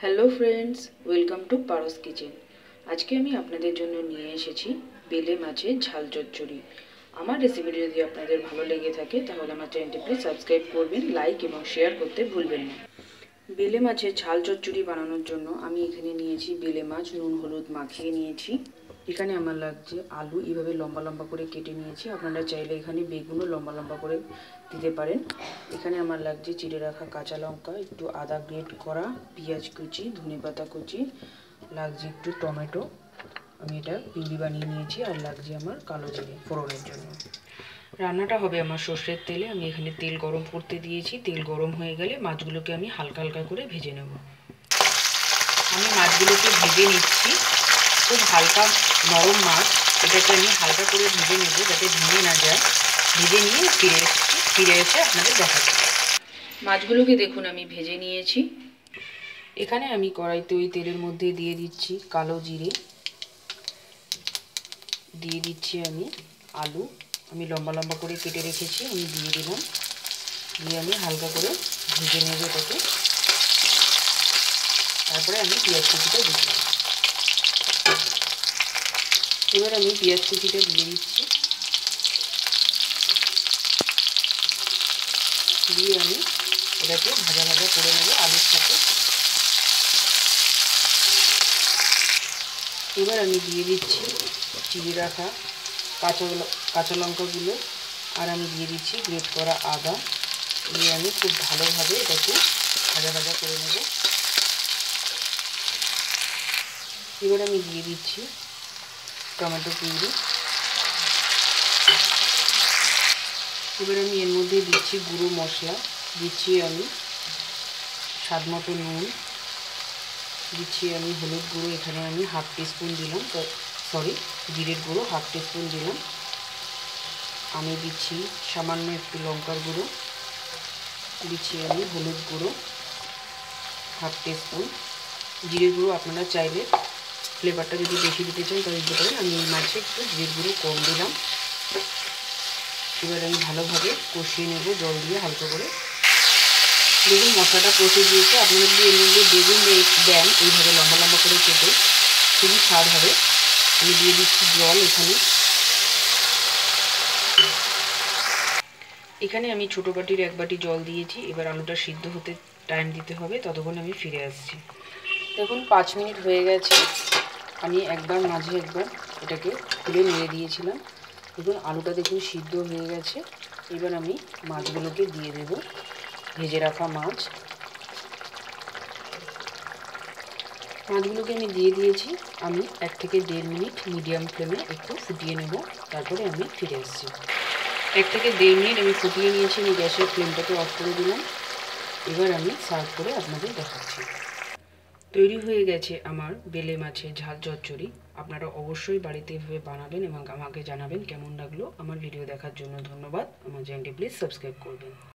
Hello friends, welcome to Paras kitchen. আজকে আমি আপনাদের জন্য নিয়ে এসেছি বেলে মাছের ঝাল চচ্চড়ি। আমার রেসিপিটি যদি আপনাদের ভালো লেগে থাকে তাহলে আমার চ্যানেলটি প্লিজ সাবস্ক্রাইব করবেন, লাইক এবং শেয়ার করতে ভুলবেন না। বেলে মাছের ঝাল চচ্চড়ি বানানোর জন্য আমি এখানে নিয়েছি বেলে মাছ, নুন হলুদ মাখিয়ে নিয়েছি। এখানে আমার লাগছে আলু, এইভাবে লম্বা লম্বা করে কেটে নিয়েছি। আপনারা চাইলে এখানে বেগুনও লম্বা লম্বা করে দিতে পারেন। এখানে আমার লাগছে চিড়ে রাখা কাঁচা লঙ্কা, একটু আদা গ্রেট করা, পেঁয়াজ কুচি, ধনেপাতা কুচি, লাগছে একটু টমেটো, আমি এটা পিউরি বানিয়ে নিয়েছি, আর লাগছে আমার কালো জিরে ফোড়নের জন্য। রান্নাটা হবে আমার সর্ষের তেলে। আমি এখানে তেল গরম করতে দিয়েছি। তেল গরম হয়ে গেলে মাছগুলোকে আমি হালকা হালকা করে ভেজে নেব। আমি মাছগুলোকে ভেজে নিচ্ছি, খুব হালকা নরম মাছ, এটাকে আমি হালকা করে ভেজে নেব যাতে ভেঙে না যায়। ভেজে নিয়ে ফিরে এসে আপনাদের দেখাচ্ছি। মাছগুলোকে দেখুন আমি ভেজে নিয়েছি। এখানে আমি কড়াইতে ওই তেলের মধ্যে দিয়ে দিচ্ছি কালো জিরে, দিয়ে দিচ্ছি আমি আলু, আমি লম্বা লম্বা করে কেটে রেখেছি, আমি দিয়ে দিলাম। দিয়ে আমি হালকা করে ভেজে নেব এটাকে। তারপরে আমি পেঁয়াজ কুচিটা দিচ্ছি। এবার আমি পেঁয়াজ কুচিটা দিয়ে দিচ্ছি, দিয়ে আমি এটাকে ভাজা ভাজা করে নেব আলুর সাথে। এবার আমি দিয়ে দিচ্ছি চিড়ে রাখা কাঁচা লঙ্কাগুলো, আর আমি দিয়ে দিচ্ছি গ্রেট করা আদা। দিয়ে আমি খুব ভালোভাবে এটাকে ভাজা ভাজা করে নেব। এবার আমি দিয়ে দিচ্ছি টমেটো পিউরি। এবার আমি এর মধ্যে দিচ্ছি গুঁড়ো মশলা, দিচ্ছি আমি স্বাদ মতো নুন, দিচ্ছি আমি হলুদ গুঁড়ো, এখানে আমি হাফ টিস্পুন দিলাম, জিরের গুঁড়ো হাফ টিস্পুন দিলাম। আমি দিচ্ছি সামান্য একটু লঙ্কার গুঁড়ো, দিচ্ছি আমি হলুদ গুঁড়ো হাফ টিস্পুন, জিরের গুঁড়ো আপনারা চাইলে ফ্লেভারটা যদি বেশি দিতে চান তাহলে দিতে পারেন। আমি এই মাছে একটু জিরের গুঁড়ো কম দিলাম। এবার আমি ভালোভাবে কষিয়ে নেব জল দিয়ে হালকা করে। দেখুন মশলাটা কষে দিয়েছে। আপনারা যদি এর মধ্যে বেগুন দেন এইভাবে লম্বা লম্বা করে কেটে, খুবই স্বাদ হবে। আমি দিয়ে দিচ্ছি জল এখানে আমি ছোটো বাটির 1 বাটি জল দিয়েছি। এবার আলুটা সিদ্ধ হতে টাইম দিতে হবে, ততক্ষণ আমি ফিরে আসছি। দেখুন 5 মিনিট হয়ে গেছে। আমি মাঝে একবার এটাকে খুলে নেড়ে দিয়েছিলাম। দেখুন আলুটা দেখুন সিদ্ধ হয়ে গেছে। এবার আমি মাছগুলোকে দিয়ে দেব, ভেজে রাখা মাছগুলোকে আমি দিয়ে দিয়েছি। আমি 1 থেকে 1.5 মিনিট মিডিয়াম ফ্লেমে একটু ফুটিয়ে নেব, তারপরে আমি ফিরে আসছি। 1 থেকে 1.5 মিনিট আমি ফুটিয়ে নিয়েছি। আমি গ্যাসের ফ্লেমটাকে অফ করে দিলাম। এবার আমি সার্ভ করে আপনাদের দেখাচ্ছি। তৈরি হয়ে গেছে আমার বেলে মাছের ঝাল চচ্চড়ি। আপনারা অবশ্যই বাড়িতে এভাবে বানাবেন এবং আমাকে জানাবেন কেমন লাগলো। আমার ভিডিও দেখার জন্য ধন্যবাদ। আমার চ্যানেলটি প্লিজ সাবস্ক্রাইব করবেন।